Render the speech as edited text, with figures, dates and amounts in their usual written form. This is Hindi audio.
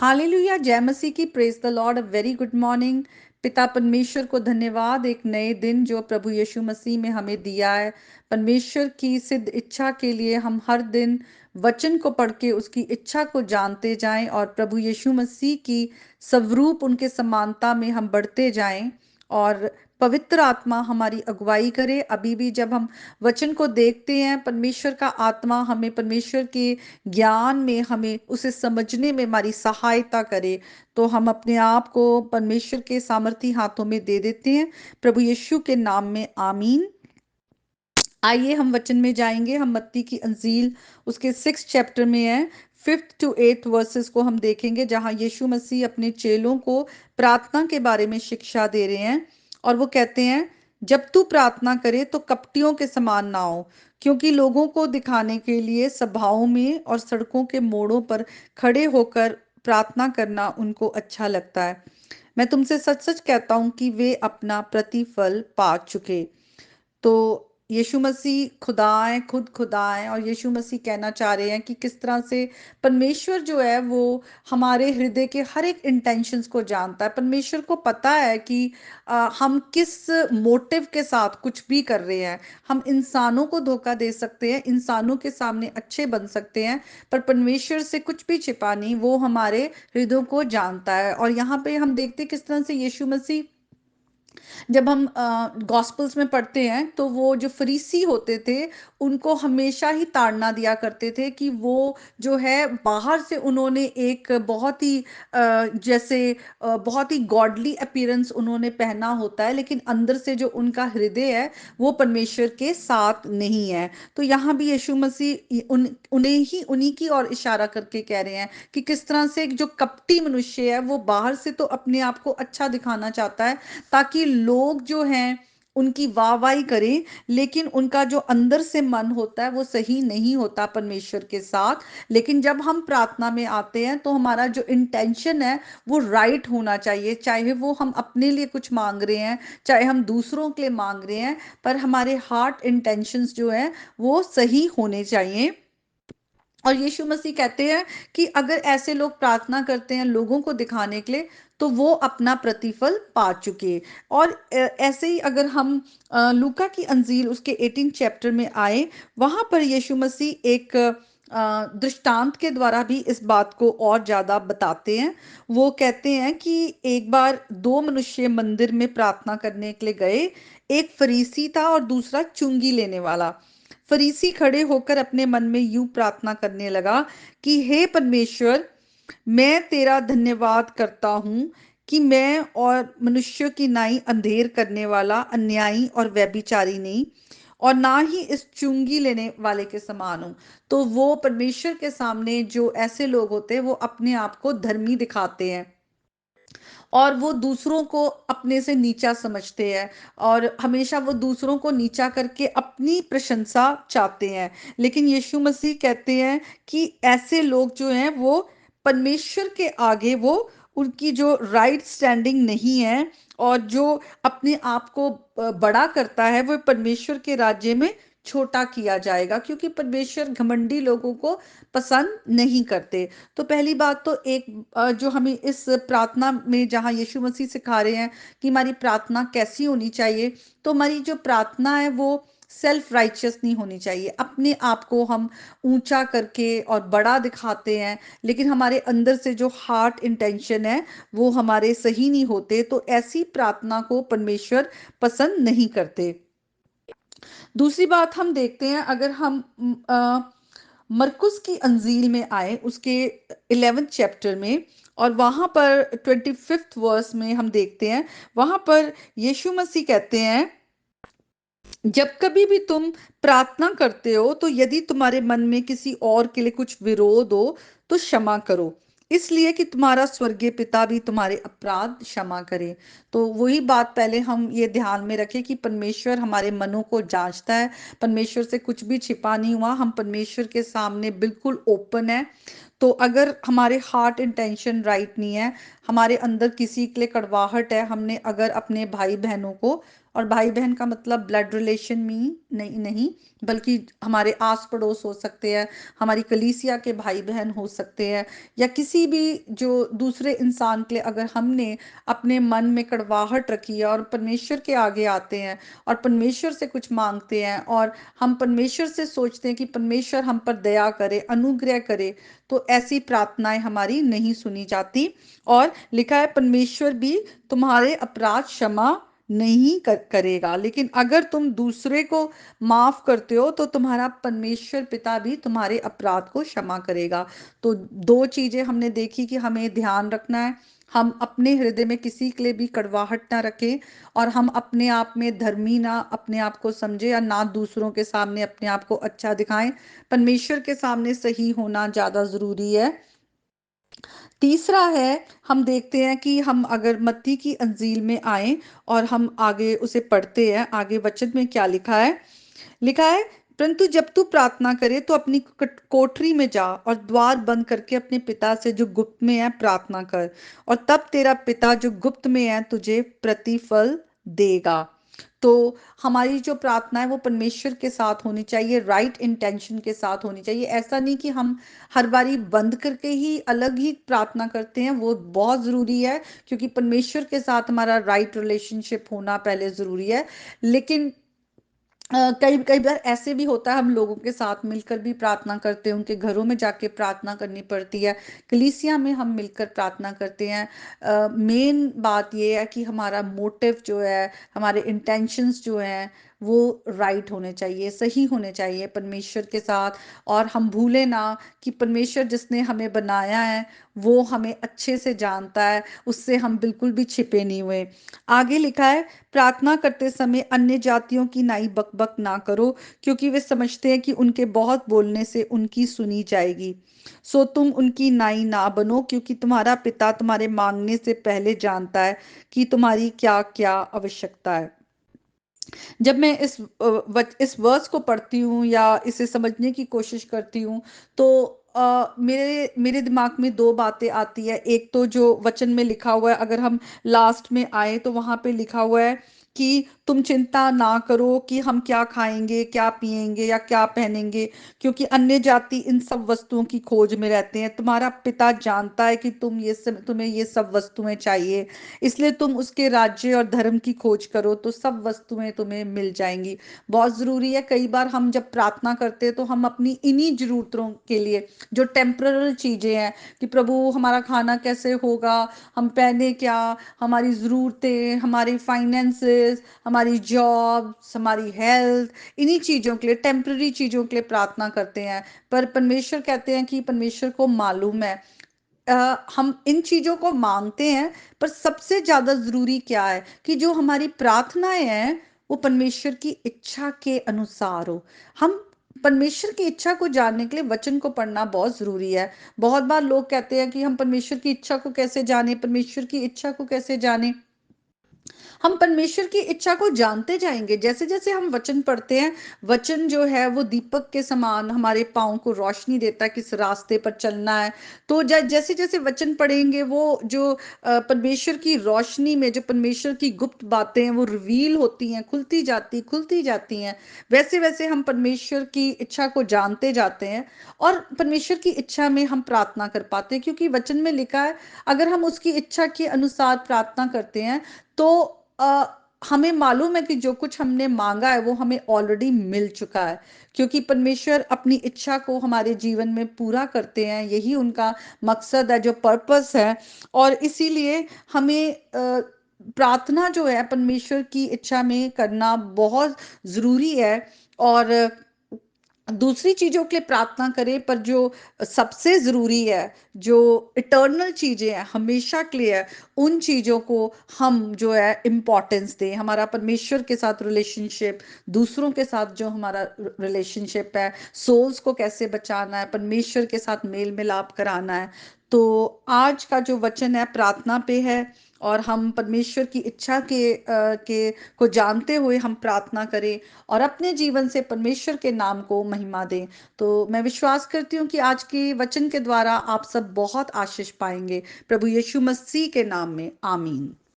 हालेलुया, जय मसीह की। Praise the Lord. A very good morning. पिता परमेश्वर को धन्यवाद, एक नए दिन जो प्रभु यीशु मसीह में हमें दिया है। परमेश्वर की सिद्ध इच्छा के लिए हम हर दिन वचन को पढ़ के उसकी इच्छा को जानते जाएं और प्रभु यीशु मसीह की स्वरूप उनके समानता में हम बढ़ते जाएं और पवित्र आत्मा हमारी अगुवाई करे। अभी भी जब हम वचन को देखते हैं, परमेश्वर का आत्मा हमें परमेश्वर के ज्ञान में, हमें उसे समझने में हमारी सहायता करे, तो हम अपने आप को परमेश्वर के सामर्थी हाथों में दे देते हैं। प्रभु यीशु के नाम में आमीन। आइए हम वचन में जाएंगे। हम मत्ती की अंजील उसके 6 चैप्टर में है, 5th to 8th वर्सेस को हम देखेंगे, जहां यीशु मसीह अपने चेलों को प्रार्थना के बारे में शिक्षा दे रहे हैं। और वो कहते हैं, जब तू प्रार्थना करे तो कपटियों के समान ना हो, क्योंकि लोगों को दिखाने के लिए सभाओं में और सड़कों के मोड़ों पर खड़े होकर प्रार्थना करना उनको अच्छा लगता है। मैं तुमसे सच सच कहता हूं कि वे अपना प्रतिफल पा चुके। तो यीशु मसीह खुदा है, खुद खुदा है, और यीशु मसीह कहना चाह रहे हैं कि किस तरह से परमेश्वर जो है वो हमारे हृदय के हर एक इंटेंशंस को जानता है। परमेश्वर को पता है कि हम किस मोटिव के साथ कुछ भी कर रहे हैं। हम इंसानों को धोखा दे सकते हैं, इंसानों के सामने अच्छे बन सकते हैं, पर परमेश्वर से कुछ भी छिपा नहीं, वो हमारे हृदयों को जानता है। और यहाँ पे हम देखते हैं किस तरह से यीशु मसीह, जब हम गॉस्पल्स में पढ़ते हैं, तो वो जो फरीसी होते थे उनको हमेशा ही ताड़ना दिया करते थे कि वो जो है बाहर से उन्होंने एक बहुत ही जैसे बहुत ही गॉडली अपीयरेंस उन्होंने पहना होता है, लेकिन अंदर से जो उनका हृदय है वो परमेश्वर के साथ नहीं है। तो यहाँ भी यीशु मसीह उन्हीं की ओर इशारा करके कह रहे हैं कि किस तरह से जो कपटी मनुष्य है वो बाहर से तो अपने आप को अच्छा दिखाना चाहता है ताकि लोग जो हैं उनकी वाहवाही करें, लेकिन उनका जो अंदर से मन होता है वो सही नहीं होता परमेश्वर के साथ। लेकिन जब हम प्रार्थना में आते हैं तो हमारा जो इंटेंशन है वो राइट होना चाहिए, चाहे वो हम अपने लिए कुछ मांग रहे हैं, चाहे हम दूसरों के लिए मांग रहे हैं, पर हमारे हार्ट इंटेंशंस जो है वो सही होने चाहिए। और यीशु मसीह कहते हैं कि अगर ऐसे लोग प्रार्थना करते हैं लोगों को दिखाने के लिए, तो वो अपना प्रतिफल पा चुके। और ऐसे ही अगर हम लूका की अंजील उसके 18 चैप्टर में आए, वहां पर यीशु मसीह एक दृष्टांत के द्वारा भी इस बात को और ज्यादा बताते हैं। वो कहते हैं कि एक बार दो मनुष्य मंदिर में प्रार्थना करने के लिए गए, एक फरीसी था और दूसरा चुंगी लेने वाला। फरीसी खड़े होकर अपने मन में यूं प्रार्थना करने लगा कि हे परमेश्वर, मैं तेरा धन्यवाद करता हूं कि मैं और मनुष्यों की नाई अंधेर करने वाला, अन्यायी और व्यभिचारी नहीं, और ना ही इस चुंगी लेने वाले के समान हूं। तो वो परमेश्वर के सामने जो ऐसे लोग होते हैं वो अपने आप को धर्मी दिखाते हैं और वो दूसरों को अपने से नीचा समझते हैं और हमेशा वो दूसरों को नीचा करके अपनी प्रशंसा चाहते हैं। लेकिन यीशु मसीह कहते हैं कि ऐसे लोग जो हैं वो परमेश्वर के आगे वो उनकी जो राइट स्टैंडिंग नहीं है, और जो अपने आप को बड़ा करता है वो परमेश्वर के राज्य में छोटा किया जाएगा, क्योंकि परमेश्वर घमंडी लोगों को पसंद नहीं करते। तो पहली बात तो एक जो हमें इस प्रार्थना में जहाँ यीशु मसीह सिखा रहे हैं कि हमारी प्रार्थना कैसी होनी चाहिए, तो हमारी जो प्रार्थना है वो सेल्फ राइचियस नहीं होनी चाहिए। अपने आप को हम ऊंचा करके और बड़ा दिखाते हैं, लेकिन हमारे अंदर से जो हार्ट इंटेंशन है वो हमारे सही नहीं होते, तो ऐसी प्रार्थना को परमेश्वर पसंद नहीं करते। दूसरी बात हम देखते हैं, अगर हम मरकुस की अंजील में आए उसके 11th चैप्टर में, और वहां पर 25th वर्स में हम देखते हैं, वहां पर यीशु मसीह कहते हैं, जब कभी भी तुम प्रार्थना करते हो तो यदि तुम्हारे मन में किसी और के लिए कुछ विरोध हो तो क्षमा करो, इसलिए कि तुम्हारा स्वर्गीय पिता भी तुम्हारे अपराध क्षमा करे। तो वही बात पहले हम ये ध्यान में रखें कि परमेश्वर हमारे मनों को जांचता है, परमेश्वर से कुछ भी छिपा नहीं हुआ, हम परमेश्वर के सामने बिल्कुल ओपन है। तो अगर हमारे हार्ट इंटेंशन राइट नहीं है, हमारे अंदर किसी के लिए कड़वाहट है, हमने अगर अपने भाई बहनों को और भाई बहन का मतलब ब्लड रिलेशन में नहीं नहीं, बल्कि हमारे आस पड़ोस हो सकते हैं, हमारी कलीसिया के भाई बहन हो सकते हैं, या किसी भी जो दूसरे इंसान के लिए अगर हमने अपने मन में कड़वाहट रखी है और परमेश्वर के आगे आते हैं और परमेश्वर से कुछ मांगते हैं और हम परमेश्वर से सोचते हैं कि परमेश्वर हम पर दया करे, अनुग्रह करे, तो ऐसी प्रार्थनाएं हमारी नहीं सुनी जाती। और लिखा है परमेश्वर भी तुम्हारे अपराध क्षमा नहीं करेगा, लेकिन अगर तुम दूसरे को माफ करते हो तो तुम्हारा परमेश्वर पिता भी तुम्हारे अपराध को क्षमा करेगा। तो दो चीजें हमने देखी कि हमें ध्यान रखना है, हम अपने हृदय में किसी के लिए भी कड़वाहट ना रखें, और हम अपने आप में धर्मी ना अपने आप को समझे, या ना दूसरों के सामने अपने आप को अच्छा दिखाएं। परमेश्वर के सामने सही होना ज्यादा जरूरी है। तीसरा है, हम देखते हैं कि हम अगर मत्ती की अंजील में आए और हम आगे उसे पढ़ते हैं, आगे वचन में क्या लिखा है। लिखा है, परंतु जब तू प्रार्थना करे तो अपनी कोठरी में जा और द्वार बंद करके अपने पिता से जो गुप्त में है प्रार्थना कर, और तब तेरा पिता जो गुप्त में है तुझे प्रतिफल देगा। तो हमारी जो प्रार्थना है वो परमेश्वर के साथ होनी चाहिए, राइट इंटेंशन के साथ होनी चाहिए। ऐसा नहीं कि हम हर बारी बंद करके ही अलग ही प्रार्थना करते हैं, वो बहुत जरूरी है, क्योंकि परमेश्वर के साथ हमारा राइट रिलेशनशिप होना पहले जरूरी है। लेकिन कई कई बार ऐसे भी होता है, हम लोगों के साथ मिलकर भी प्रार्थना करते हैं, उनके घरों में जाके प्रार्थना करनी पड़ती है, कलीसिया में हम मिलकर प्रार्थना करते हैं। मेन बात ये है कि हमारा मोटिव जो है, हमारे इंटेंशंस जो हैं वो राइट होने चाहिए, सही होने चाहिए परमेश्वर के साथ। और हम भूले ना कि परमेश्वर जिसने हमें बनाया है वो हमें अच्छे से जानता है, उससे हम बिल्कुल भी छिपे नहीं हुए। आगे लिखा है, प्रार्थना करते समय अन्य जातियों की नाई बकबक ना करो, क्योंकि वे समझते हैं कि उनके बहुत बोलने से उनकी सुनी जाएगी। सो तुम उनकी नाई ना बनो, क्योंकि तुम्हारा पिता तुम्हारे मांगने से पहले जानता है कि तुम्हारी क्या क्या आवश्यकता है। जब मैं इस वर्स को पढ़ती हूँ या इसे समझने की कोशिश करती हूँ, तो मेरे मेरे दिमाग में दो बातें आती है। एक तो जो वचन में लिखा हुआ है, अगर हम लास्ट में आए तो वहां पे लिखा हुआ है कि तुम चिंता ना करो कि हम क्या खाएंगे, क्या पिएंगे या क्या पहनेंगे, क्योंकि अन्य जाति इन सब वस्तुओं की खोज में रहते हैं। तुम्हारा पिता जानता है कि तुम्हें ये सब वस्तुएं चाहिए, इसलिए तुम उसके राज्य और धर्म की खोज करो तो सब वस्तुएं तुम्हें मिल जाएंगी। बहुत जरूरी है, कई बार हम जब प्रार्थना करते हैं तो हम अपनी इन्हीं जरूरतों के लिए, जो टेम्परल चीजें हैं, कि प्रभु हमारा खाना कैसे होगा, हम पहने क्या, हमारी जरूरतें, हमारी फाइनेंसेस, हमारी जॉब, हमारी हेल्थ, इन्हीं चीजों के लिए, टेम्पररी चीजों के लिए प्रार्थना करते हैं। पर परमेश्वर कहते हैं कि परमेश्वर को मालूम है, हम इन चीजों को मांगते हैं, पर सबसे ज्यादा जरूरी क्या है कि जो हमारी प्रार्थनाएं हैं वो परमेश्वर की इच्छा के अनुसार हो। हम परमेश्वर की इच्छा को जानने के लिए वचन को पढ़ना बहुत जरूरी है। बहुत बार लोग कहते हैं कि हम परमेश्वर की इच्छा को कैसे जाने, परमेश्वर की इच्छा को कैसे जाने। हम परमेश्वर की इच्छा को जानते जाएंगे जैसे जैसे हम वचन पढ़ते हैं। वचन जो है वो दीपक के समान हमारे पाँव को रोशनी देता है, किस रास्ते पर चलना है। तो जैसे जैसे वचन पढ़ेंगे, वो जो परमेश्वर की रोशनी में जो परमेश्वर की गुप्त बातें हैं वो रिवील होती हैं, खुलती जाती हैं। वैसे वैसे हम परमेश्वर की इच्छा को जानते जाते हैं, और परमेश्वर की इच्छा में हम प्रार्थना कर पाते हैं, क्योंकि वचन में लिखा है अगर हम उसकी इच्छा के अनुसार प्रार्थना करते हैं तो हमें मालूम है कि जो कुछ हमने मांगा है वो हमें ऑलरेडी मिल चुका है, क्योंकि परमेश्वर अपनी इच्छा को हमारे जीवन में पूरा करते हैं, यही उनका मकसद है, जो पर्पस है। और इसीलिए हमें प्रार्थना जो है परमेश्वर की इच्छा में करना बहुत जरूरी है। और दूसरी चीजों के लिए प्रार्थना करें, पर जो सबसे जरूरी है, जो इटर्नल चीजें हैं, हमेशा के लिए है, उन चीजों को हम जो है इम्पोर्टेंस दें। हमारा परमेश्वर के साथ रिलेशनशिप, दूसरों के साथ जो हमारा रिलेशनशिप है, सोल्स को कैसे बचाना है, परमेश्वर के साथ मेल मिलाप कराना है। तो आज का जो वचन है प्रार्थना पे है, और हम परमेश्वर की इच्छा के को जानते हुए हम प्रार्थना करें और अपने जीवन से परमेश्वर के नाम को महिमा दें। तो मैं विश्वास करती हूँ कि आज के वचन के द्वारा आप सब बहुत आशीष पाएंगे। प्रभु यीशु मसीह के नाम में आमीन।